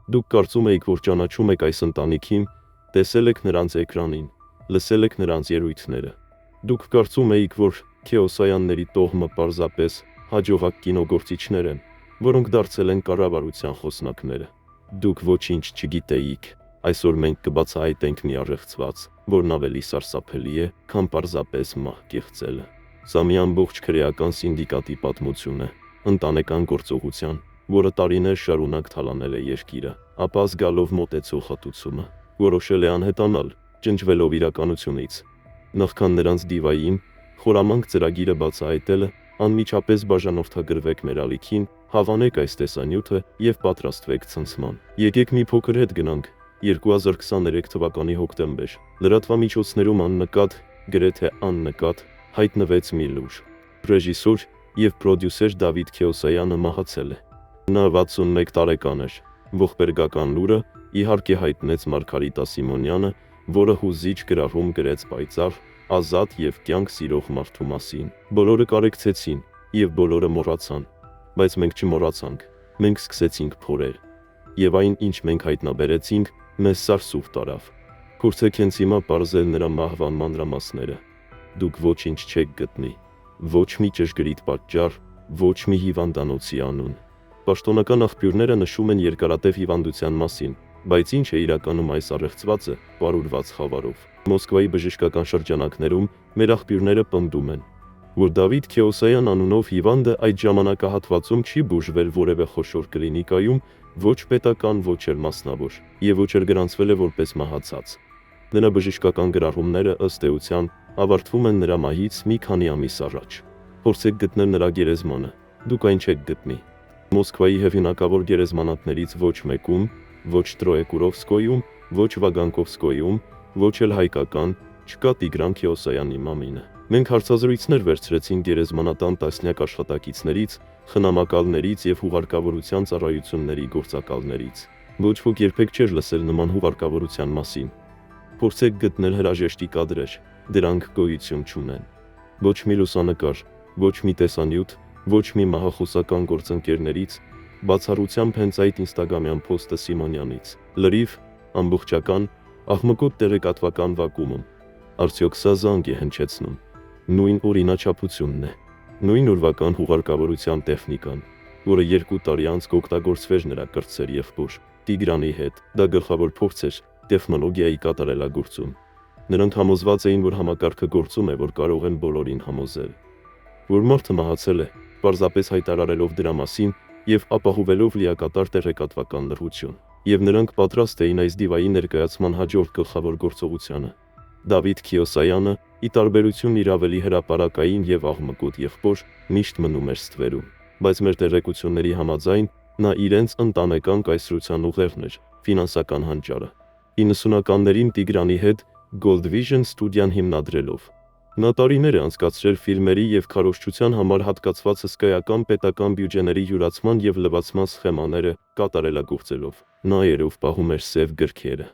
Դուք կարծում եք, որ ճանաչում եք այս ընտանիքին, տեսել եք նրանց էկրանին, լսել եք նրանց ելույթները։ Դուք կարծում էիք, որ Քեոսայանների տոհմը պարզապես հաջողակ կինոգործիչներ են, որոնք դարձել են կառավարության խոսնակները։ Դուք ոչինչ չգիտեիք։ Այսօր մենք կբացահայտենք մի առեղծված, որն ավելի սարսափելի է, քան պարզապես մահ կեղծելը։ Սա մի ամբողջ քրեական սինդիկատի պատմություն է, ընտանեկան գործողության, որը տարիներ շարունակ թալանել է երկիրը, ապա զգալով մոտեցող հատուցումը, որոշել է անհետանալ, ջնջվելով իրականությունից։ Նախքան նրանց դիվային, խորամանկ ծրագիրը բացահայտելը, անմիջապես բաժանորդագրվեք մեր ալիքին, հավանեք այս տեսանյութը և պատրաստվեք ցնցման։ Եկեք մի փոքր հետ գնանք 2023 թվականի հոկտեմբեր։ Լրատվամիջոցներում աննկատ, գրեթե աննկատ, հայտնվեց մի լուր։ Ռեժիսոր և պրոդյուսեր Դավիթ Քեոսայանը մահացել է։ Նա 61 տարեկան էր։ Ողբերգական լուրը, իհարկե, հայտնեց Մարգարիտա Սիմոնյանը, որը հուզիչ գրառում գրեց պայծառ, ազատ և կյանք սիրող մարդու մասին։ Բոլորը կարեկցեցին, և բոլորը մոռացան, բայց մենք չմոռացանք, մենք սկսեցինք փորել։ Եվ այն, ինչ մենք հայտնաբերեցինք, մեզ սարսուռ տարավ։ Փորձեք հենց հիմա պարզել նրա մահվան մանրամասները։ Դուք ոչինչ չեք գտնի, ոչ մի ճշգրիտ պատճառ, ոչ մի հիվանդանոցի անուն։ Պաշտոնական աղբյուրները նշում են երկարատև հիվանդության մասին, բայց ինչ է իրականում այս առեղծվածը, պարուրված խավարով։ Մոսկվայի բժշկական շրջանակներում մեր աղբյուրները պնդում են, որ Դավիթ Քեոսայան անունով հիվանդը այդ ժամանակահատվածում չի բուժվել որևէ խոշոր կլինիկայում, ոչ պետական, ոչ էլ մասնավոր, և ոչ էլ գրանցվել է որպես մահացած։ Նրա բժշկական գրառումները, ըստ էության, ավարտվում են նրա մահից մի քանի ամիս առաջ։ Փորձեք գտնել նրա գերեզմանը, դուք այն չեք գտնի։ Մոսկվայի հեղինակավոր գերեզմանատներից ոչ մեկում, ոչ Տրոեկուրովսկոյում, ոչ Վագանկովսկոյում, ոչ էլ հայկական, չկա Տիգրան Քեոսայանի մամինը։ Մենք հարցազրույցներ վերցրեցինք գերեզմանատան տասնյակ աշխատակիցներից, խնամակալներից և հուղարկավորության ծառայությունների գործակալներից։ Ոչ ոք երբեք չէր լսել նման հուղարկավորության մասին։ Փորձեք գտնել հրաժեշտի կադրեր, դրանք գոյություն չունեն։ Ոչ մի լուսանկար, ոչ մի տեսանյութ, ոչ մի մահախոսական գործընկերներից, բացառությամբ հենց այդ ինստագրամյան փոստը Սիմոնյանից։ Լրիվ, ամբողջական, աղմկոտ տեղեկատվական վակուում։ Արդյոք սա զանգ է հնչեցնում։ Նույն օրինաչափությունն է, նույն ուրվական հուղարկավորության տեխնիկան, որը 2 տարի անց կօգտագործվեր նրա կրտսեր եղբոր Տիգրանի հետ։ Դա գլխավոր փորձ էր տեխնոլոգիայի կատարելագործում։ Նրանք համոզված էին, որ համակարգը գործում է, որ կարող են բոլորին համոզել, որ մարդը մահացել է, պարզապես հայտարարելով դրա մասին և ապահովելով լիակատար տեղեկատվական լրություն։ Եվ նրանք պատրաստ էին այս դիվայի ներկայացման հաջորդ գլխավոր գործողությանը։ Դավիթ Քեոսայանը, ի տարբերություն իր ավելի հրապարակային և աղմկոտ եղբոր, միշտ մնում էր ստվերում։ Բայց մեր տեղեկությունների համաձայն, նա իրենց ընտանեկան կայսրության ուղեղն էր, ֆինանսական հանճարը։ 90-ականներին Տիգրանի հետ Gold Vision ստուդիան հիմնադրելով։ Նա տարիներ է անցկացրել ֆիլմերի և քարոզչության համար հատկացված հսկայական պետական բյուջեների յուրացման և լվացման սխեմաները կատարելագործելով։ Նա էր, ով պահում էր սև գրքերը։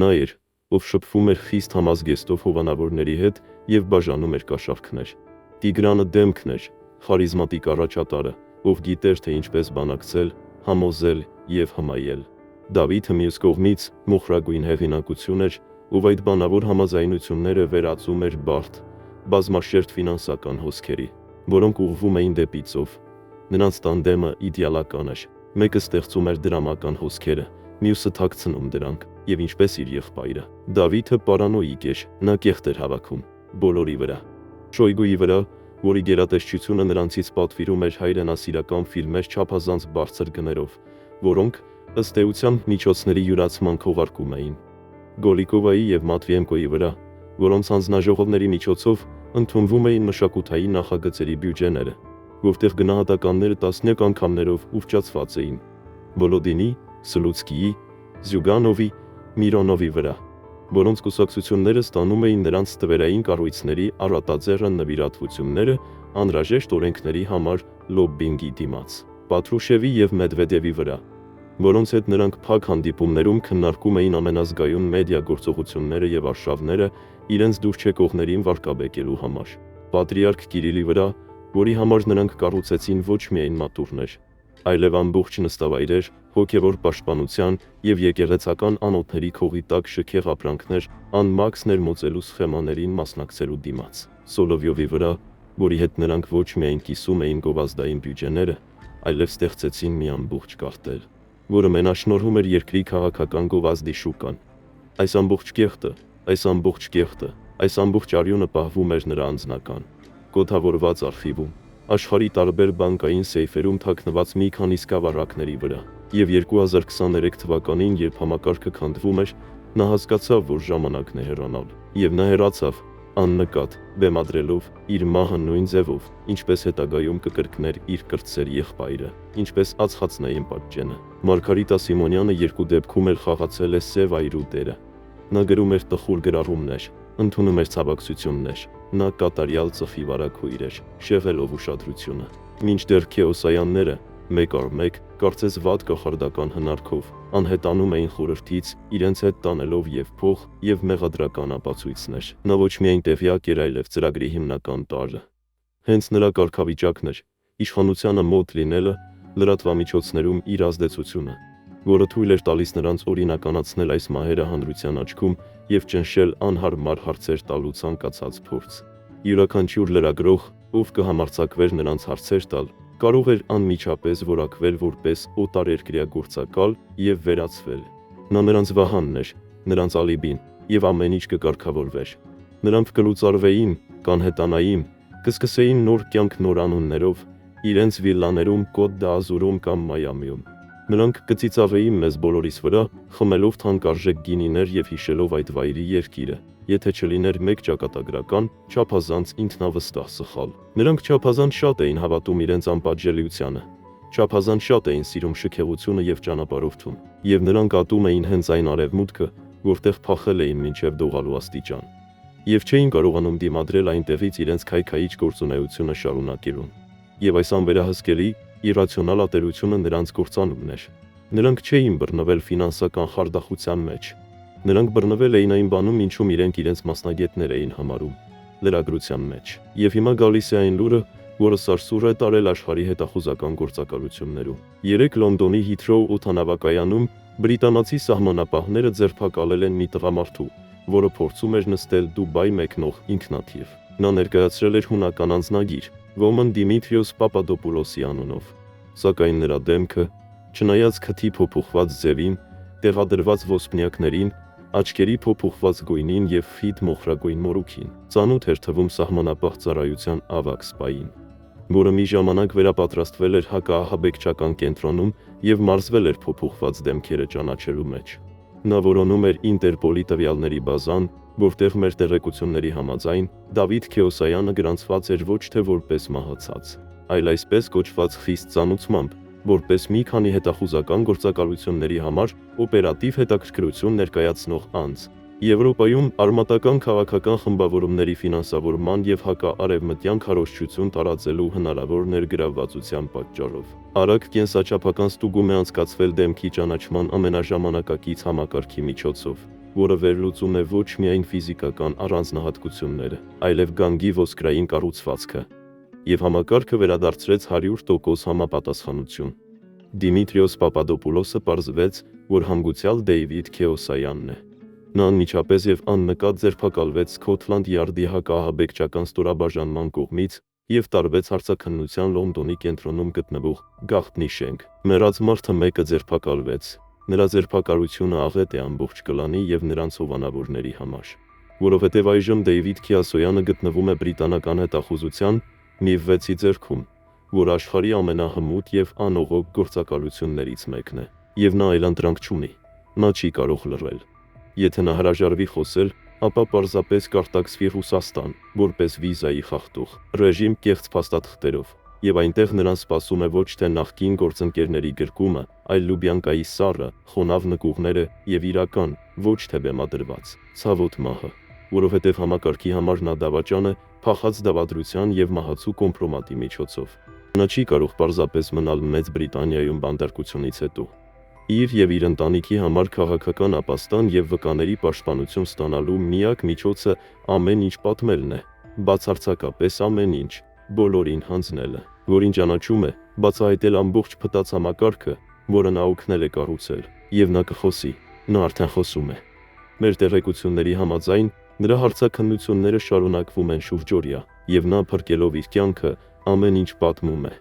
Նա էր, ով շփվում էր խիստ համազգեստով հովանավորների հետ և բաժանում էր կաշառքներ։ Տիգրանը դեմքն էր, խարիզմատիկ առաջատարը, ով գիտեր, թե ինչպես բանակցել, համոզել և հմայել։ Դավիթը մյուս կողմից մոխրագույն հեղինակություն էր, ով այդ բանավոր համաձայնությունները վերածում էր բարդ, բազմաշերտ ֆինանսական հոսքերի, որոնք ուղղվում էին դեպի ծով։ Նրանց տանդեմը իդեալական էր։ Մեկը ստեղծում էր դրամական հոսքերը, մյուսը թաքցնում դրանք, և ինչպես իր եղբայրը, Դավիթը պարանոիկ էր, նա կեղտ էր հավաքում բոլորի վրա։ Շոյգուի վրա, որի գերատեսչությունը նրանցից պատվիրում էր հայրենասիրական ֆիլմեր չափազանց բարձր գներով, որոնք, ըստ էության, միջոցների յուրացման քողարկում էին։ Գոլիկովայի և Մատվիենկոյի վրա, որոնց հանձնաժողովների միջոցով ընդունվում էին մշակութային նախագծերի բյուջեները, որտեղ գնահատականները տասնյակ անգամներով ուռճացված էին։ Վոլոդինի, Սլուցկիի, Զյուգանովի, Միրոնովի վրա, որոնց կուսակցությունները ստանում էին նրանց ստվերային կառույցների առատաձեռն նվիրատվությունները անհրաժեշտ օրենքների համար լոբբինգի դիմաց։ Պատրուշևի և Մեդվեդևի վրա, որոնց հետ նրանք փակ հանդիպումներում քննարկում էին ամենազգայուն մեդիա գործողությունները և արշավները իրենց դուր չեկողներին վարկաբեկելու համար։ Պատրիարք Կիրիլի վրա, որի համար նրանք կառուցեցին ոչ միայն մատուռներ, այլև ամբողջ նստավայրեր, հոգևոր պաշտպանության և եկեղեցական անոթների քողի տակ շքեղ ապրանքներ, անմաքս ներմոծելու սխեմաներին մասնակցելու դիմաց։ Սոլովյովի վրա, որի հետ նրանք ոչ միայն կիսում էին գովազդային բյուջեները, այլև ստեղծեցին մի ամբողջ կարտել, որը մենաշնորհում էր երկրի քաղաքական գովազդի շուկան։ Այս ամբողջ կեղտը, այս ամբողջ արյունը պահվում էր նրա անձնական, կոթավորված արխիվում, աշխարհի տարբեր բանկային սեյֆերում թաքնված մի քանի սկավառակների վրա։ Եվ 2023 թվականին, երբ համակարգը քանդվում էր, նա հասկացավ, որ ժամանակն է հեռանալ։ Եվ նա հեռացավ, աննկատ, բեմադրելով իր մահը նույն ձևով, ինչպես հետագայում կկրկներ իր կրտսեր եղբայրը, ինչպես ածխածնային պատճենը։ Մարգարիտա Սիմոնյանը երկու դեպքում էլ խաղացել է սև այրու դերը։ Նա գրում էր տխուր գրառումներ, ընդունում էր ցավակցություններ, նա կատարյալ ծխի վարագույր էր, շեղելով ուշադրությունը։ Մինչդեռ Քեոսայանները, մեկ առ մեկ, կարծես վատ կախարդական հնարքով, անհետանում էին խորհրդից, իրենց հետ տանելով և փող, և մեղադրական ապացույցներ։ Նա ոչ միայն տեղյակ էր, այլև ծրագրի հիմնական տարրը։ Հենց նրա կարգավիճակն էր, իշխանությանը մոտ լինելը, լրատվամիջոցներում իր ազդեցությունը, որը թույլ էր տալիս նրանց օրինականացնել այս մահերը հանրության աչքում և ճնշել անհարմար հարցեր տալու ցանկացած փորձ։ Յուրաքանչյուր լրագրող, ով կհամարձակվեր նրանց հարցեր տալ, կարող էր անմիջապես որակվել որպես օտարերկրյա գործակալ և վերացվել։ Նա նրանց վահանն էր, նրանց ալիբին, և ամեն ինչ կկարգավորվեր։ Նրանք կլուծարվեին, կանհետանային, կսկսեին նոր կյանք նոր անուններով, իրենց վիլլաներում Կոտ դ'Ազուրում կամ Մայամիում։ Նրանք կծիծաղեին մեզ բոլորիս վրա, խմելով թանկարժեք գինիներ և հիշելով այդ վայրի երկիրը, եթե չլիներ մեկ ճակատագրական, չափազանց ինքնավստահ սխալ։ Նրանք չափազանց շատ էին հավատում իրենց անպատժելիությանը, չափազանց շատ էին սիրում շքեղությունը և ճանապարհորդում, և նրանք ատում էին հենց այն արևմուտքը, որտեղ փախել էին մինչև դողալու աստիճան, և չէին կարողանում դիմադրել այնտեղից իրենց քայքայիչ գործունեությունը շարունակելուն։ Եվ այս անվերահսկելի, իռացիոնալ ատելությունը նրանց կործանումն էր։ Նրանք չէին բռնվել ֆինանսական խարդախության մեջ։ Նրանք բռնվել էին այն բանում, ինչում իրենք իրենց մասնագետներ էին համարում՝ լրագրության մեջ։ Եվ հիմա գալիս է այն լուրը, որը սարսուռ է տարել աշխարհի հետախուզական գործակալություններում։ Երեկ Լոնդոնի Հիթրոու օդանավակայանում բրիտանացի սահմանապահները ձերբակալել են մի տղամարդու, որը փորձում էր նստել Դուբայ մեկնող ինքնաթիռ։ Նա ներկայացրել էր հունական անձնագիր՝ ոմն Դիմիթրիոս Պապադոպուլոսի անունով։ Սակայն նրա դեմքը, չնայած քթի փոփոխված ձևին, տեղադրված ոսպնյակներին, աչքերի փոփոխված գույնին և խիտ մոխրագույն մորուքին, ծանոթ էր թվում սահմանապահ ծառայության ավագ սպային, որը մի ժամանակ վերապատրաստվել էր հակաահաբեկչական կենտրոնում և մարզվել էր փոփոխված դեմքերը ճանաչելու մեջ։ Նա որոնում էր Ինտերպոլի տվյալների բազան, որտեղ մեր տեղեկությունների համաձայն Դավիթ Քեոսայանը գրանցված էր ոչ թե որպես մահացած, այլ այսպես կոչված խիստ ծանուցմամբ, որպես մի քանի հետախուզական գործակալությունների համար օպերատիվ հետաքրքրություն ներկայացնող անձ, Եվրոպայում արմատական քաղաքական խմբավորումների ֆինանսավորման և հակաարևմտյան քարոզչություն տարածելու հնարավոր ներգրավվածության պատճառով։ Արագ կենսաչափական ստուգում է անցկացվել դեմքի ճանաչման ամենաժամանակակից համակարգի միջոցով, որը վերլուծում է ոչ միայն ֆիզիկական առանձնահատկությունները, այլև գանգի ոսկրային կառուցվածքը, և համակարգը վերադարձրեց 100% համապատասխանություն։ Դիմիտրիոս Պապադոպուլոսը պարզվեց, որ հանգուցյալ Դեյվիդ Քեոսայանն է։ Նա անմիջապես և աննկատ ձերբակալվեց Սքոթլանդ Յարդի հակաահաբեկչական ստորաբաժանման կողմից և տարվեց հարցաքննության Լոնդոնի կենտրոնում գտնվող գաղտնի շենք։ Մեռած մարդը մեկը ձերբակալվեց։ Նրա ձերբակալությունը աղետ է ամբողջ կլանի և նրանց հովանավորների համար, որովհետև այժմ Դեյվիդ Քեոսայանը գտնվում է բրիտանական հետախուզության MI6-ի ձեռքում, որ աշխարհի ամենահմուտ և անողոք գործակալություններից մեկն է, և նա այլընտրանք չունի, նա չի կարող լռել։ Եթե նա հրաժարվի խոսել, ապա պարզապես կարտաքսվի Ռուսաստան, որպես վիզայի խախտող ռեժիմ կեղծ փաստաթղթերով, և այնտեղ նրան սպասում է ոչ թե նախկին գործընկերների գրկումը, այլ Լյուբյանկայի սառը, խոնավ նկուղները և իրական, ոչ թե բեմադրված, ցավոտ մահը, որովհետև համակարգի համար նա դավաճան է փախած դավադրության և մահացու կոմպրոմատի միջոցով։ Նա չի կարող պարզապես մնալ Մեծ Բրիտանիայում բանտարկությունից հետո։ Իր և իր ընտանիքի համար քաղաքական ապաստան և վկաների պաշտպանություն ստանալու միակ միջոցը ամեն ինչ պատմելն է, բացարձակապես ամեն ինչ, բոլորին հանձնելը, որին ճանաչում է, բացահայտել ամբողջ փտած համակարգը, որը նա օգնել է կառուցել, եւ նա կխոսի, նա արդեն խոսում է։ Մեր տեղեկությունների համաձայն նրա հարցաքննությունները շարունակվում են շուրջօրյա, եւ նա փրկելով իր կյանքը ամեն ինչ պատմում է։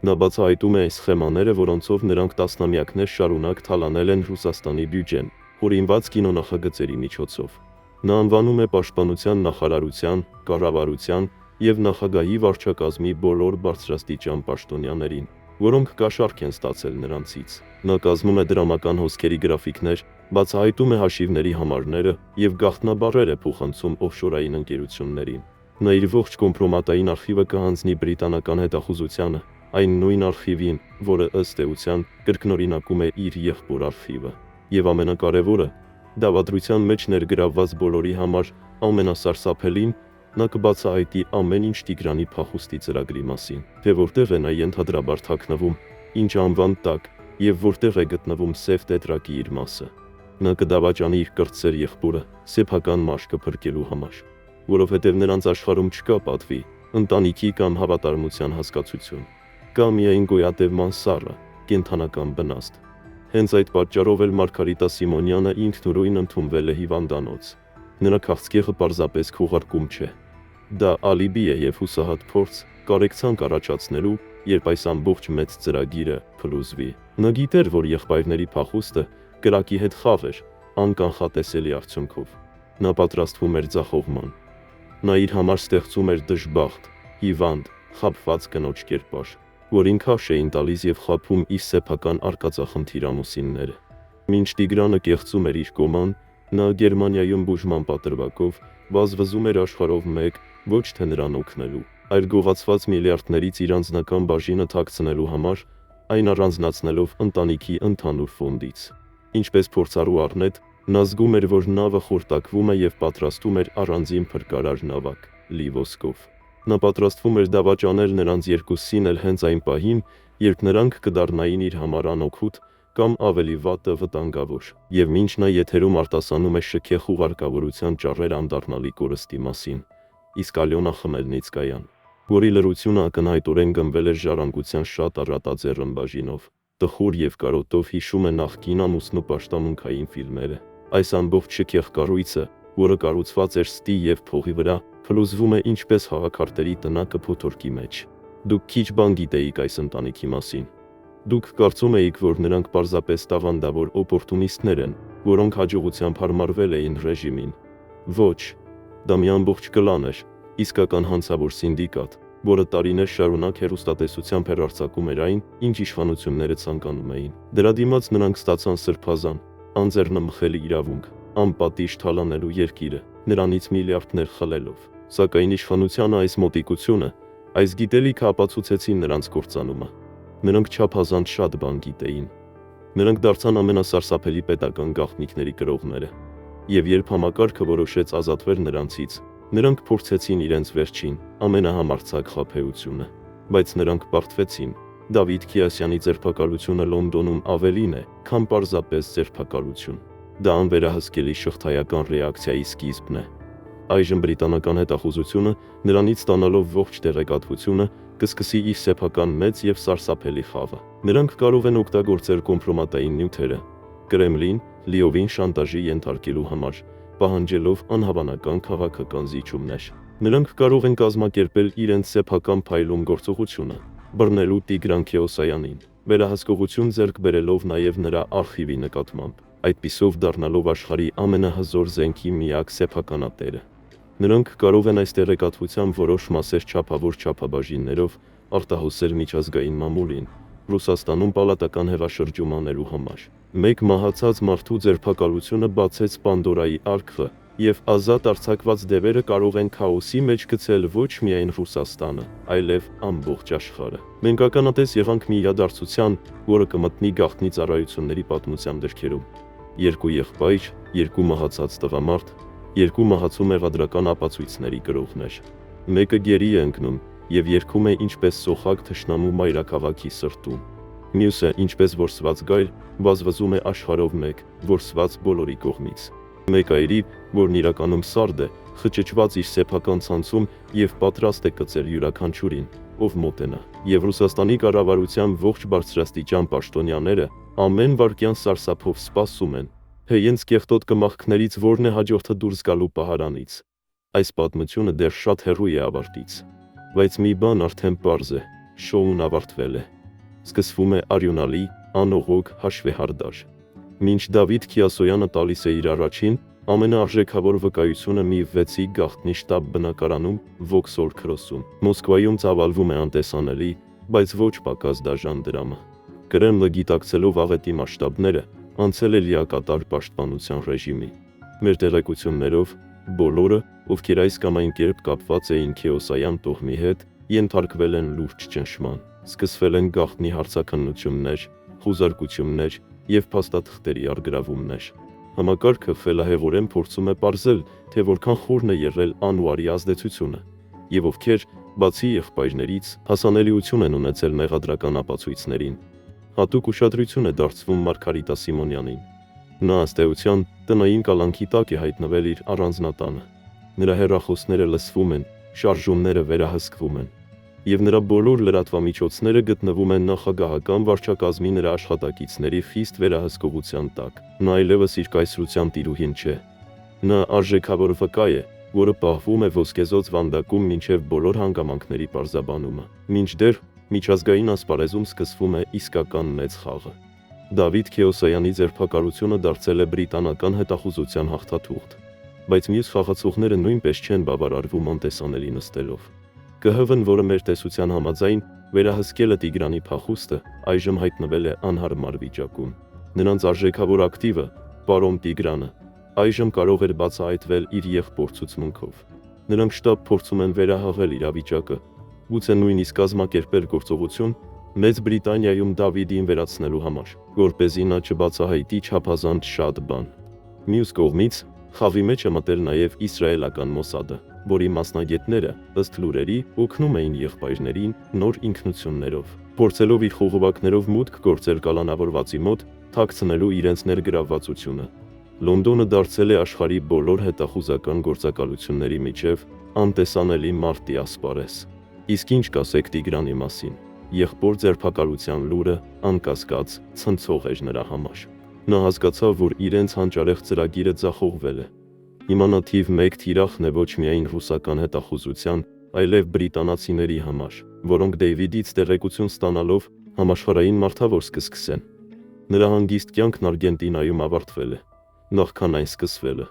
Նա բացահայտում է այն սխեմաները, որոնցով նրանք տասնամյակներ շարունակ թալանել են Ռուսաստանի բյուջեն, հորինված կինոնախագծերի միջոցով։ Նա անվանում է Պաշտպանության նախարարության, կառավարության եւ նախագահի վարչակազմի բոլոր բարձրաստիճան պաշտոնյաներին, որոնք կաշառք են ստացել նրանցից։ Նա կազմում է դրամական հոսքերի գրաֆիկներ, բացահայտում է հաշիվների համարները եւ գաղտնաբառեր է փոխանցում օֆշորային ընկերություններին։ Նա իր ողջ կոմպրոմատային արխիվը կհանձնի բրիտանական հետախուզությանը, այն նույն արխիվին, որը ըստ էության կրկնօրինակում է իր եղբոր արխիվը։ Եվ ամենակարևորը, դավադրության մեջ ներգրավված բոլորի համար ամենասարսափելին, նա կբացահայտի ամեն ինչ Տիգրանի փախուստի ծրագրի մասին, թե որտեղ է նա ենթադրաբար թաքնվում, ինչ անվան տակ եւ որտեղ է գտնվում սև տետրակի իր մասը։ Նա կդավաճանի իր կրտսեր եղբորը սեփական մաշկը փրկելու համար, որովհետև նրանց աշխարհում չկա պատվի, ընտանիքի կամ հավատարմության հասկացություն, կա միայն գոյատևման սառը, կենդանական բնաստ։ Հենց այդ պատճառով էլ Մարգարիտա Սիմոնյանը ինքնուրույն ընդունվել է հիվանդանոց։ Նրա քաղցկեղը պարզապես քողարկում չէ։ Դա ալիբի է եւ հուսահատ փորձ կարեկցանք առաջացնելու, երբ այս ամբողջ մեծ ծրագիրը փլուզվի։ Նա գիտեր, որ եղբայրների փախուստը կրակի հետ խաղ էր, անկանխատեսելի արդյունքով։ Նա պատրաստվում էր ձախողման։ Նա իր համար ստեղծում էր դժբախտ, հիվանդ, խաբված կնոջ կերպար, որին քաշ էին տալիս եւ խաբում իր սեփական արկածախնդիր ամուսինները։ Մինչ Տիգրանը կեղծում էր իր կոման, նա Գերմանիայում բուժման պատրվակով վազվզում էր աշխարհով մեկ, ոչ թե նրան օգնելու, այլ գողացված միլիարդներից իր անձնական բաժինը թաքցնելու համար, այն առանձնացնելով ընտանիքի ընդհանուր ֆոնդից։ Ինչպես փորձառու առնետ, նա զգում էր, որ նավը խորտակվում է եւ պատրաստում էր առանձին փրկարար նավակ՝ լի ոսկով։ Նա պատրաստվում էր դավաճանել նրանց երկուսին էլ հենց այն պահին, երբ նրանք կդառնային իր համար անօգուտ կամ ավելի վատը վտանգավոր, եւ մինչ նա եթերում արտասանում է շքեղ ուղարկավորության ճառեր անդառնալի կորստի մասին, իսկ Ալյոնա Խմելնիցկայան, որի լրությունը ակնհայտորեն գնվել էր ժառանգության շատ առատաձեռ ըմբաժինով, տխուր եւ կարոտով հիշում է նախկին ամուսնու պաշտամունքային ֆիլմերը։ Այս ամբողջ շքեղ կառույցը, որը կառուցված էր ստի եւ փողի վրա, փլուզվում է ինչպես հաղաքարտերի տնակը փոթորկի մեջ։ Դուք քիչ բան գիտեիք այս ընտանիքի մասին։ Դուք կարծում էիք, որ նրանք պարզապես տաղանդավոր օպորտունիստներ են, որոնք հաջողությամբ հարմարվել էին ռեժիմին։ Ոչ, դա մի ամբողջ կլան էր, իսկական հանցավոր սինդիկատ, որը տարիներ շարունակ հեռուստատեսությամբ հեռարձակում էր այն, ինչ իշխանությունները ցանկանում էին։ Դրա դիմաց նրանք ստացան սրբազան, անձեռնմխելի իրավունք, անպատիժ թալանելու երկիրը, նրանից միլիարդներ խլելով։ Սակայն իշխանությանը այս մոտիկությունը, այս գիտելիքը ապացուցեցին նրանց կործանումը։ Նրանք չափազանց շատ բան գիտեին։ Նրանք դարձան ամենասարսափելի պետական գաղտնիքների կրողները։ Եվ երբ համակարգը որոշեց ազատվել նրանցից, նրանք փորձեցին իրենց վերջին, ամենահամարձակ խաբեությունը։ Բայց նրանք պարտվեցին։ Դավիթ Քիասյանի ձերբակալությունը Լոնդոնում ավելին է, քան պարզապես ձերբակալություն։ Դա անվերահսկելի շղթայական ռեակցիայի սկիզբն է։ Այժմ բրիտանական հետախուզությունը, նրանից ստանալով ողջ տեղեկատվությունը, կսկսի իր սեփական մեծ եւ սարսափելի խաղը։ Նրանք կարող են օգտագործել կոմպրոմատային նյութերը, Կրեմլին լիովին շանտաժի ենթարկելու համար, պահանջելով անհավանական քաղաքական զիջումներ։ Նրանք կարող են կազմակերպել իրենց սեփական փայլուն գործողությունը, բռնելու Տիգրան Քեոսայանին, վերահսկողություն ձեռք բերելով նաեւ նրա արխիվի նկատմամբ, այդպիսով դառնալով աշխարհի ամենահզոր զենքի միակ սեփականատերը։ Նրանք կարող են այս տեղեկատվության որոշ մասեր չափավոր չափաբաժիններով արտահոսել միջազգային մամուլին, Ռուսաստանում պալատական հեղաշրջում անելու համար։ Մեկ մահացած մարդու ձերբակալությունը բացեց Պանդորայի արքղը, եւ ազատ արձակված դևերը կարող են քաոսի մեջ գցել ոչ միայն Ռուսաստանը, այլև ամբողջ աշխարհը։ Մենք ականատես եղանք մի իրադարձության, որը կմտնի գաղտնի ծառայությունների պատմության գրքերում։ Երկու եղբայր, երկու մահացած տղամարդ, երկու մահացու մեղադրական ապացույցների կրողներ։ Մեկը գերի է ընկնում եւ երգում է ինչպես սոխակ թշնամու մայրաքաղաքի սրտում։ Մյուսը, ինչպես որսված գայլ, վազվզում է աշխարհով մեկ, որսված բոլորի կողմից։ Մեկ այրի, որն իրականում սարդ է, խճճված իր սեփական ցանցում եւ պատրաստ է կծել յուրաքանչյուրին, ով մոտենա։ Եվ Ռուսաստանի կառավարության ողջ բարձրաստիճան պաշտոնյաները ամեն վայրկյան սարսափով սպասում են, թե իրենց կեղտոտ կմախքներից որն է հաջորդը դուրս գալու պահարանից։ Այս պատմությունը դեռ շատ հեռու է ավարտից, բայց մի բան արդեն պարզ է՝ շոուն ավարտվել է։ Սկսվում է արյունալի, անողոք հաշվեհարդար։ Մինչ Դավիթ Քիասոյանը տալիս է իր առաջին ամենաարժեքավոր վկայությունը մի 6-ի գաղտնի շտաբ բնակարանում Վոքսհոլ Քրոսում, Մոսկվայում ծավալվում է անտեսանելի, բայց ոչ պակաս դաժան դրամը։ Կրեմլը գիտակցելով աղետի մասշտաբները, անցել է լիակատար պաշտպանության ռեժիմի։ Մեր տեղեկություններով բոլորը, ովքեր այս կամ այն կերպ կապված էին Քեոսայան տոհմի հետ, ենթարկվել են լուրջ ճնշման։ Սկսվել են գաղտնի հարցաքննություններ, խուզարկություններ և փաստաթղթերի առգրավումներ։ Համակարգը ֆելահեղորեն փորձում է պարզել, թե որքան խորն է եղել Անուարի ազդեցությունը, և ովքեր, բացի եղբայրներից, հասանելիություն են ունեցել մեղադրական ապացույցներին։ Հատուկ ուշադրություն է դարձվում Մարգարիտա Սիմոնյանին։ Նա ըստ էության տնային կալանքի տակ է հայտնվել իր առանձնատանը։ Նրա հեռախոսները լսվում են, շարժումները վերահսկվում են, և նրա բոլոր լրատվամիջոցները գտնվում են նախագահական վարչակազմի նրա աշխատակիցների խիստ վերահսկողության տակ։ Նա այլևս իր կայսրության տիրուհին չէ։ Նա արժեքավոր վկա է, որը պահվում է ոսկեզօծ վանդակում մինչև բոլոր հանգամանքների պարզաբանումը։ Մինչդեռ միջազգային ասպարեզում սկսվում է իսկական մեծ խաղը։ Դավիթ Քեոսայանի ձերբակալությունը դարձել է բրիտանական հետախուզության հաղթաթուղթ, բայց մյուս խաղացողները նույնպես չեն բավարարվում անտեսանելի նստելով։ ԿՀՎ-ն, որը մեր տեսության համաձայն վերահսկել է Տիգրանի փախուստը, այժմ հայտնվել է անհարմար վիճակում։ Նրանց արժեքավոր ակտիվը, պարոն Տիգրանը, այժմ կարող էր բացահայտվել իր եղբոր ցուցմունքով։ Նրանք շտապ փորձում են վերահաղել իրավիճակը, գուցե նույնիսկ կազմակերպել գործողություն Մեծ Բրիտանիայում Դավիդին վերացնելու համար, որպեսզի նա չբացահայտի չափազանց շատ բան։ Մյուս կողմից, խաղի մեջ է մտել նաև իսրայելական Մոսադը, որի մասնագետները, ըստ լուրերի, օգնում էին եղբայրներին նոր ինքնություններով, փորձելով իր խողովակներով մուտք գործել կալանավորվածի մոտ, թաքցնելու իրենց ներգրավվածությունը։ Լոնդոնը դարձել է աշխարհի բոլոր հետախուզական գործակալությունների միջև անտեսանելի մարտի ասպարեզ։ Իսկ ինչ կասեք Տիգրանի մասին։ Եղբոր ձերբակալության լուրը, անկասկած, ցնցող էր նրա համար։ Նա հասկացավ, որ իրենց հանճարեղ ծրագիրը ձախողվել է։ Իմանա թիվ 1 թիրախն է ոչ միայն ռուսական հետախուզության, այլև բրիտանացիների համար, որոնք Դեյվիդից տեղեկություն ստանալով համաշխարհային մարտավոզ կսկսեն։ Նրա հանգիստ կյանքն Արգենտինայում ավարտվել է, նախքան այն սկսվելը։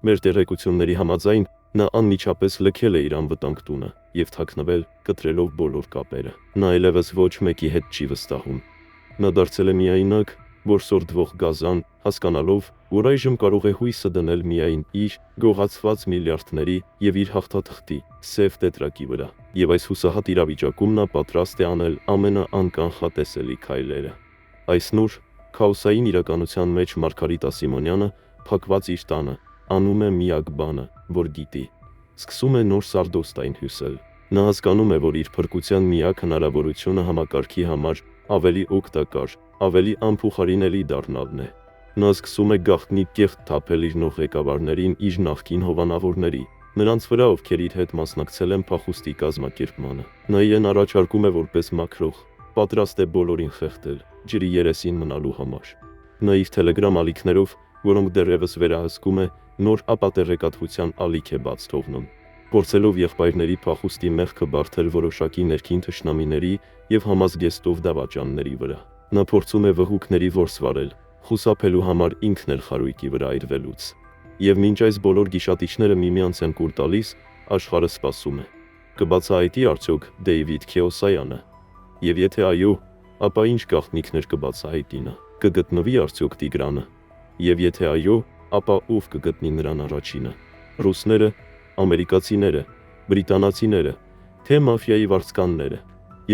Մեր տեղեկությունների համաձայն նա անմիջապես լքել է իր անվտանգ տունը և թաքնվել, կտրելով բոլոր կապերը։ Նա այլևս ոչ մեկի հետ չի վստահում։ Նա դարձել է միայնակ, որսորդվող գազան, հասկանալով, որ այժմ կարող է հույսը դնել միայն իր գողացված միլիարդների և իր հաղթաթղթի սև տետրակի վրա։ Եվ այս հուսահատ իրավիճակում նա պատրաստ է անել ամենաանկանխատեսելի քայլերը։ Այս նոր, քաոսային իրականության մեջ Մարգարիտա Սիմոնյանը, փակված իր տանը, անում է միակ բանը, որ գիտի։ Սկսում է նոր սարդոստային հյուսել։ Նա հասկանում է, որ իր փրկության միակ հնարավորությունը համակարգի համար ավելի օգտակար, ավելի անփոխարինելի դառնալն է։ Նա սկսում է գաղտնի կեղտ թափել իր նոր ղեկավարներին, իր նախկին հովանավորների, նրանց վրա, ովքեր իր հետ մասնակցել են փախուստի կազմակերպմանը։ Նա իրեն առաջարկում է որպես մաքրող, պատրաստ է բոլորին խեղդել, ջրի երեսին մնալու համար։ Նա իր Telegram ալիքներով, որոնք դեռևս վերահսկում է, նոր ապատեղեկատվության ալիք է բաց թողնում, փորձելով եղբայրների փախուստի մեղքը բարթել որոշակի ներքին թշնամիների և համազգեստով դավաճանների վրա։ Նա փորձում է վհուկների որս վարել, խուսափելու համար ինքն էլ խարույկի վրա այրվելուց։ Եվ մինչ այս բոլոր գիշատիչները միմյանց են կուլ տալիս, աշխարհը սպասում է։ Կբացահայտի արդյոք Դեյվիդ Քեոսայանը։ Եվ եթե այո, ապա ինչ գաղտնիքներ կբացահայտի նա։ Կգտնվի արդյոք Տիգրանը։ Եվ եթե այո, ապա ով կգտնի նրան առաջինը։ Ռուսները, ամերիկացիները, բրիտանացիները, թե մաֆիայի վարձկանները։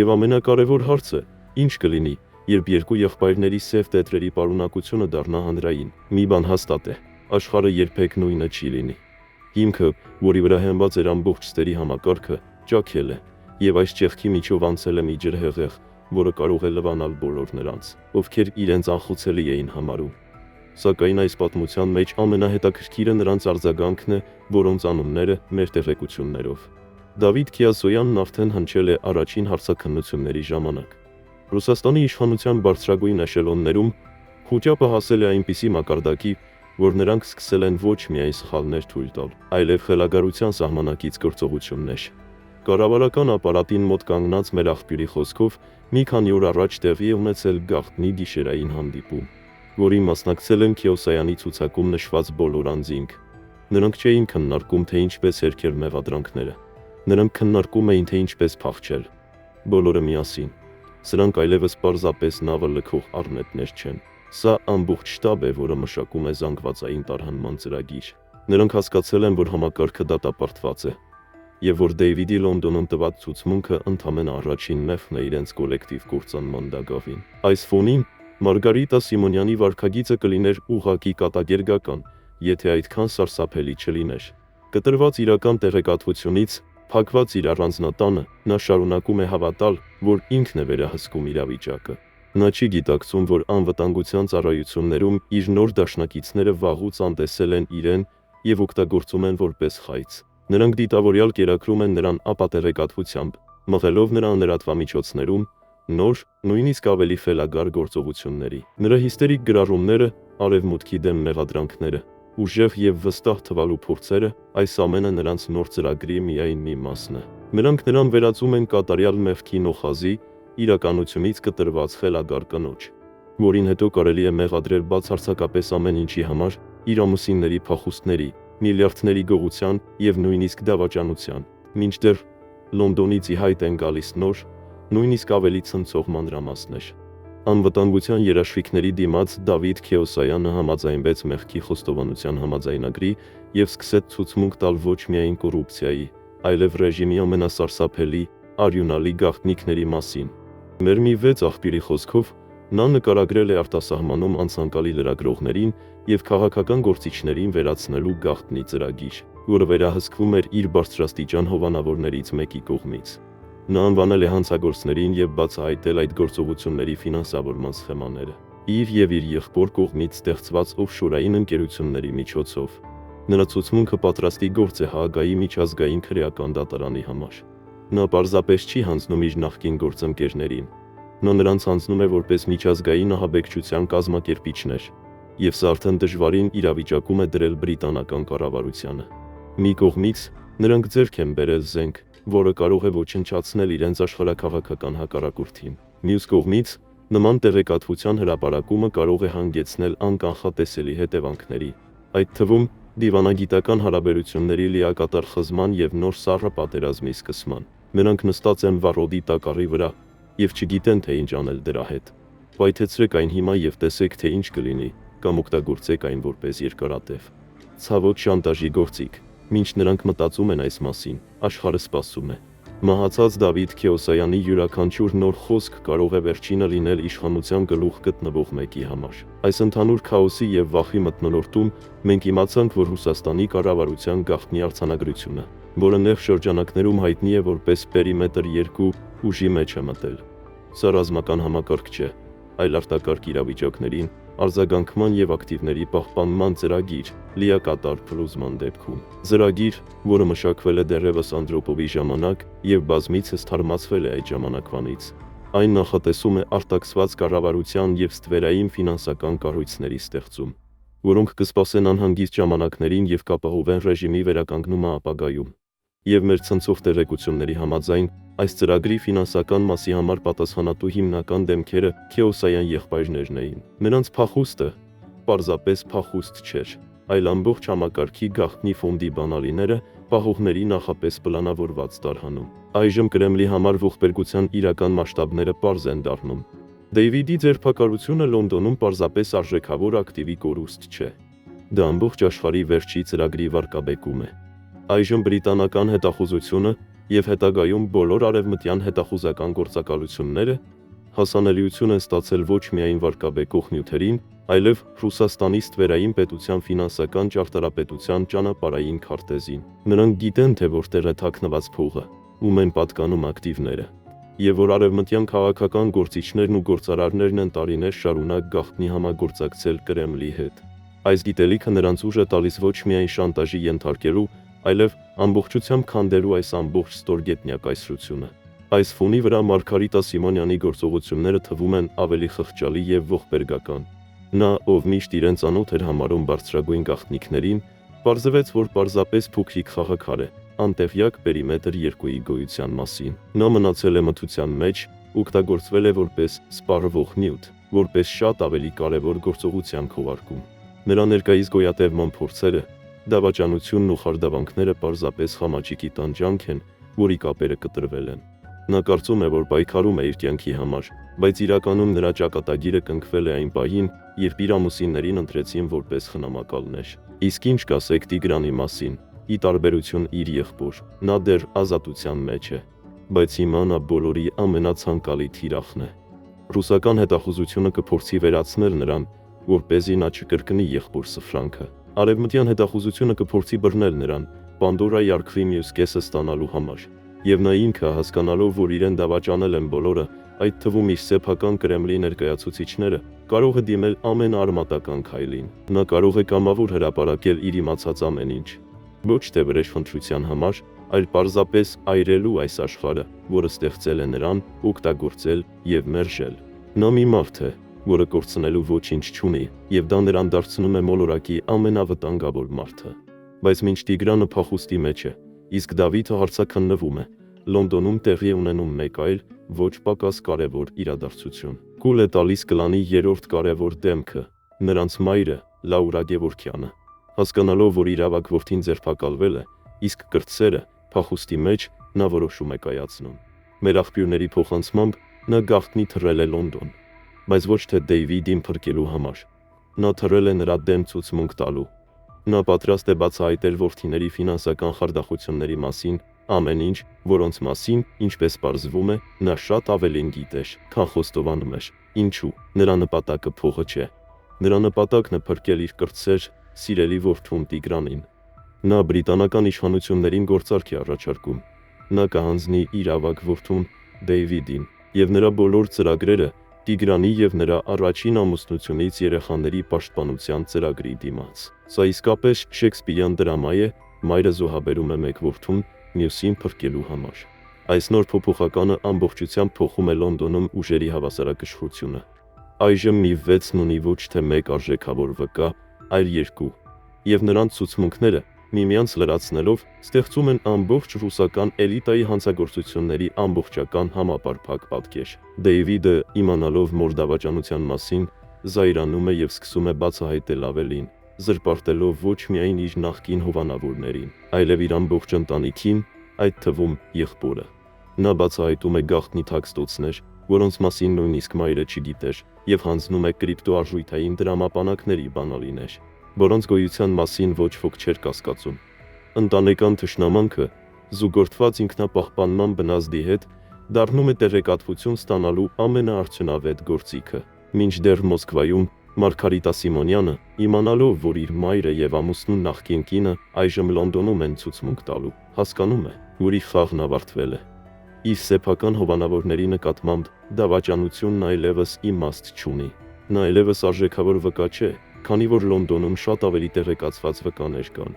Եվ ամենակարևոր հարցը, ինչ կլինի, երբ երկու եղբայրների սև տետրերի պարունակությունը դառնա հանրային։ Մի բան հաստատ է, աշխարհը երբեք նույնը չի լինի։ Հիմքը, որի վրա հենված էր ամբողջ ստերի համակարգը, ճաքել է, եւ այս ճեղքի միջով անցել է մի ջրհեղեղ, որը կարող է լվանալ բոլոր նրանց, ովքեր իրենց անխոցելի էին համարում։ Սակայն այս պատմության մեջ ամենահետաքրքիրը նրանց արձագանքն է, որոնց անունները մեր տեղեկություններով Դավիթ Քիոսայանն արդեն հնչել է առաջին հարցաքննությունների ժամանակ։ Ռուսաստանի իշխանության բարձրագույն էշելոններում խոճապը հասել է այնպիսի մակարդակի, որ նրանք սկսել են ոչ միայն սխալներ թույլ տալ, այլև խելագարության սահմանակից գործողություններ։ Կառավարական ապարատին մոտ կանգնած մեր աղբյուրի խոսքով մի քանի օր առաջ տեղի է ունեցել գաղտնի գիշերային հանդիպում, որի մասնակցել են Քիոսայանի ցուցակում նշված բոլոր անձինք։ Նրանք չէին քննարկում, թե ինչպես հերքել մեղադրանքները։ Նրանք քննարկում էին, թե ինչպես փախչել։ Բոլորը միասին։ Սրանք այլևս պարզապես նավը լքող առնետներ չեն։ Սա ամբողջ շտաբ է, որը մշակում է զանգվածային տարհանման ծրագիր։ Նրանք հասկացել են, որ համակարգը դատապարտված է, եւ որ Դեյվիդի Լոնդոնում տված ցուցմունքը ընդամենը առաջին նեխն է իրենց կոլեկտիվ կործանման դագաղին։ Այս ֆոնին Մարգարիտա Սիմոնյանի վարքագիծը կլիներ ուղղակի կատակերգական, եթե այդքան սարսափելի չլիներ։ Կտրված իրական տեղեկատվությունից, փակված իր առանձնատանը, նա շարունակում է հավատալ, որ ինքն է վերահսկում իրավիճակը։ Նա չի գիտակցում, որ անվտանգության ծառայություններում իր նոր դաշնակիցները վաղուց անտեսել են իրեն եւ օգտագործում են որպես խայծ։ Նրանք դիտավորյալ կերակրում են նրան ապատեղեկատվությամբ, մղելով նրան լրատվամիջոցներում նոր, նույնիսկ ավելի խելագար գործողությունների։ Նրա հիստերիկ գրառումները, արևմուտքի դեմ մեղադրանքները, ուժեղ եւ վստահ թվալու փորձերը, այս ամենը նրանց նոր ծրագրի միայն մի մասն է։ Նրանք նրան վերածում են կատարյալ մեղքի նոխազի, իրականությունից կտրված խելագար կնոջ, որին հետո կարելի է մեղադրել բացարձակապես ամեն ինչի համար, իր ամուսինների փախուստների, միլիարդների գողության եւ նույնիսկ դավաճանության, մինչդեռ Լոնդոնից ի հայտ են գալիս նոր, նույնիսկ ավելի ցնցող մանրամասներ։ Անվտանգության երաշխիքների դիմաց Դավիթ Քիոսայանը համաձայնվեց մեղքի խոստովանության համաձայնագրի եւ սկսեց ցուցմունք տալ ոչ միայն կոռուպցիայի, այլև ռեժիմի ամենասարսափելի, արյունալի գաղտնիքների մասին։ Մեր մի 6 աղբյուրի խոսքով նա նկարագրել է արտասահմանում անցանկալի լրագրողներին եւ քաղաքական գործիչներին վերացնելու գաղտնի ծրագիր, որը վերահսկվում էր իր բարձրաստիճան հովանավորներից մեկի կողմից։ Նա անվանել է հանցագործներին եւ բացահայտել այդ գործողությունների ֆինանսավորման սխեմաները իր եւ իր եղբոր կողմից ստեղծված օֆշորային ընկերությունների միջոցով։ Նրա ցուցմունքը պատրաստի գործ է Հաագայի միջազգային քրեական դատարանի համար։ Նա պարզապես չի հանձնում իր նախկին գործընկերներին։ Նա նրանց հանձնում է որպես միջազգային ահաբեկչության կազմակերպիչներ, եւ սա արդեն դժվարին իրավիճակում է դրել բրիտանական կառավարությանը։ Մի կողմից նրանք ձեռք են բերել զենք, որը կարող է ոչնչացնել իրենց աշխարհաքաղաքական հակառակորդին։ Մյուս կողմից նման տեղեկատվության հրապարակումը կարող է հանգեցնել անկանխատեսելի հետևանքների, այդ թվում դիվանագիտական հարաբերությունների լիակատար խզման եւ նոր սառը պատերազմի սկսման։ Նրանք նստած են վառոդի տակառի վրա եւ չգիտեն, թե ինչ անել դրա հետ։ Պայթեցրեք այն հիմա եւ տեսեք, թե ինչ կլինի, կամ օգտագործեք այն որպես երկարատև։ Ցավոք շանտաժի գործիք։ Մինչ նրանք մտածում են այս մասին, աշխարհը սպասում է։ Մահացած Դավիթ Քիոսայանի յուրաքանչյուր նոր խոսք կարող է վերջինը լինել իշխանության գլուխ գտնվող մեկի համար։ Այս ընդհանուր քաոսի եւ վախի մթնոլորտում մենք իմացանք, որ Ռուսաստանի կառավարության գաղտնի արձանագրությունը, որը նեղ շրջանակներում հայտնի է որպես Պերիմետր 2, ուժի մեջ է մտել։ Սա ռազմական համակարգ չէ, այլ արտակարգ իրավիճակներին արձագանքման եւ ակտիվների պահպանման ծրագիր, լիակատար փլուզման դեպքում։ Ծրագիր, որը մշակվել է դեռևս Անդրոպովի ժամանակ եւ բազմիցս թարմացվել է այդ ժամանակվանից։ Այն նախատեսում է արտաքսված կառավարության եւ ստվերային ֆինանսական կառույցների ստեղծում, որոնք կսպասեն անհանգիստ ժամանակներին եւ կապահովեն ռեժիմի վերականգնումը ապագայում։ Եվ մեր ցնցող տեղեկությունների համաձայն, այս ծրագրի ֆինանսական մասի համար պատասխանատու հիմնական դեմքերը Քիոսայան եղբայրներն էին։ Նրանց փախուստը պարզապես փախուստ չէր, այլ ամբողջ համակարգի գաղտնի ֆոնդի բանալիները պահողների նախապես պլանավորված տարհանում։ Այժմ Կրեմլի համար ողբերգության իրական մասշտաբները պարզ են դառնում։ Դեյվիդի ձերբակալությունը Լոնդոնում պարզապես արժեքավոր ակտիվի կորուստ չէ։ Դա ամբողջ աշխարհի վերջի ծրագրի վարկաբեկում է։ Այժմ բրիտանական հետախուզությունը եւ հետագայում բոլոր արևմտյան հետախուզական գործակալությունները հասանելիություն են ստացել ոչ միայն վարկաբեկող նյութերին, այլև Ռուսաստանի ստվերային պետության ֆինանսական ճարտարապետության ճանապարհային քարտեզին։ Նրանք գիտեն, թե որտեղ է թաքնված փողը, ում են պատկանում ակտիվները, եւ որ արևմտյան քաղաքական գործիչներն ու գործարարներն են տարիներ շարունակ գաղտնի համագործակցել Կրեմլի հետ։ Այս գիտելիքը նրանց ուժ է տալիս ոչ միայն շանտաժի ենթարկելու, այլև ամբողջությամբ քանդելու այս ամբողջ ստորգետնյա կայսրությունը։ Այս ֆոնի վրա Մարգարիտա Սիմոնյանի գործողությունները թվում են ավելի խղճալի եւ ողբերգական։ Նա, ով միշտ իրեն ծանոթ էր համարում բարձրագույն գաղտնիքներին, պարզվեց, որ պարզապես փոքրիկ խաղաքար է, անտեղյակ պերիմետր 2-ի գոյության մասին։ Նա մնացել է մթության մեջ, օգտագործվել է որպես սպառվող նյութ, որպես շատ ավելի կարևոր գործողության քողարկում։ Նրա ներկայիս գոյատևման փորձերը, դավաճանությունն ու խարդավանքները պարզապես խամաճիկի տանջանք են, որի կապերը կտրվել են։ Նա կարծում է, որ պայքարում է իր կյանքի համար, բայց իրականում նրա ճակատագիրը կնքվել է այն պահին, երբ իր ամուսիններին ընտրեցին որպես խնամակալներ։ Իսկ ինչ կասեք Տիգրանի մասին։ Ի տարբերություն իր եղբոր, նա դեռ ազատության մեջ է, բայց հիմա նա բոլորի ամենացանկալի թիրախն է։ Ռուսական հետախուզությունը կփորձի վերացնել նրան, որպեսզի նա չկրկնի եղբոր սֆրանքը։ Արևմտյան հետախուզությունը կփորձի բռնել նրան, Պանդորայի արքվի մյուս կեսը ստանալու համար։ Եվ նա ինքը, հասկանալով, որ իրեն դավաճանել են բոլորը, այդ թվում իր սեփական Կրեմլի ներկայացուցիչները, կարող է դիմել ամենաարմատական քայլին։ Նա կարող է կամավոր հրապարակել իր իմացած ամեն ինչ։ Ոչ թե վրեժխնդրության համար, այլ պարզապես այրելու այս աշխարհը, որը ստեղծել է նրան, օգտագործել եւ մերժել։ Նա մի մարդ է, որը կորցնելու ոչինչ չունի, եւ դա նրան դարձնում է մոլորակի ամենավտանգավոր մարդը։ Բայց մինչ Տիգրանը փախուստի մեջ է, իսկ Դավիթը հարցաքննվում է, Լոնդոնում տեղի է ունենում մեկ այլ, ոչ պակաս կարևոր իրադարձություն։ Կուլ է տալիս կլանի երրորդ կարևոր դեմքը, նրանց մայրը, Լաուրա Գևորգյանը։ Հասկանալով, որ իր ավագ որդին ձերբակալվել է, իսկ կրտսերը փախուստի մեջ, նա որոշում է կայացնում։ Մեր աղբյուրների փոխանցմամբ նա գաղտնի թռել է Լոնդոն, բայց ոչ թե Դեյվիդին փրկելու համար։ Նա թռել է նրա դեմ ցուցմունք տալու։ Նա պատրաստ է բացահայտել որդիների ֆինանսական խարդախությունների մասին ամեն ինչ, որոնց մասին, ինչպես պարզվում է, նա շատ ավելին գիտեր, քան խոստովանում էր։ Ինչու՞։ Նրա նպատակը փողը չէ։ Նրա նպատակն է փրկել իր կրտսեր, սիրելի որդուն Տիգրանին։ Նա բրիտանական իշխանություններին գործարք է առաջարկում։ Նա կհանձնի իր ավագ որդուն Դեյվիդին եւ նրա բոլոր ծրագրերը Տիգրանի եւ նրա առաջին ամուսնությունից երեխաների պաշտպանության ծրագրի դիմաց։ Սա իսկապես Շեքսպիրյան դրամա է, մայրը զոհաբերում է մեկ որդուն մյուսին փրկելու համար։ Այս նոր փոփոխականը ամբողջությամբ փոխում է Լոնդոնում ուժերի հավասարակշռությունը։ Այժմ մի վեցն ունի ոչ թե մեկ արժեքավոր վկա, այլ երկու, եւ նրանց ցուցմունքները միմյանց լրացնելով ստեղծում են ամբողջ ռուսական էլիտայի հանցագործությունների ամբողջական համապարփակ պատկեր։ Դեյվիդը, իմանալով մոր դավաճանության մասին, զայրանում է եւ սկսում է բացահայտել ավելին, զրպարտելով ոչ միայն իր նախկին հովանավորներին, այլև իր ամբողջ ընտանիքին, այդ թվում եղբորը։ Նա բացահայտում է գաղտնի թաքստոցներ, որոնց մասին նույնիսկ մայրը չգիտեր, եւ հանձնում է կրիպտոարժույթային դրամապանակների բանալիներ, որոնց գոյության մասին ոչ ոք չէր կասկածում։ Ընտանեկան թշնամանքը, զուգորդված ինքնապահպանման բնազդի հետ, դառնում է տեղեկատվություն ստանալու ամենաարդյունավետ գործիքը։ Մինչդեռ Մոսկվայում Մարգարիտա Սիմոնյանը, իմանալով, որ իր մայրը եւ ամուսնուն նախկին կինը այժմ Լոնդոնում են ցուցմունք տալու, հասկանում է, որ իր խաղն ավարտվել է։ Իր սեփական հովանավորների նկատմամբ դավաճանությունն այլևս իմաստ չունի։ Նա այլևս արժեքավոր վկա չէ, քանի որ Լոնդոնում շատ ավելի տեղեկացված վկաներ կան։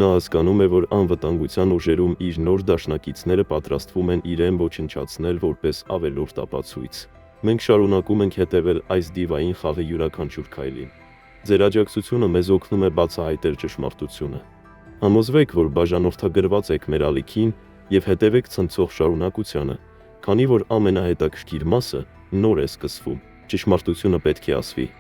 Նա հասկանում է, որ անվտանգության ուժերում իր նոր դաշնակիցները պատրաստվում են իրեն ոչնչացնել որպես ավելորդ ապացույց։ Մենք շարունակում ենք հետևել այս դիվային խաղի յուրաքանչյուր քայլին։ Ձեր աջակցությունը մեզ օգնում է բացահայտել ճշմարտությունը։ Համոզվեք, որ բաժանորդագրված եք մեր ալիքին եւ հետևեք ցնցող շարունակությանը, քանի որ ամենահետաքրքիր մասը նոր է սկսվում։ Ճշմարտությունը պետք է ասվի։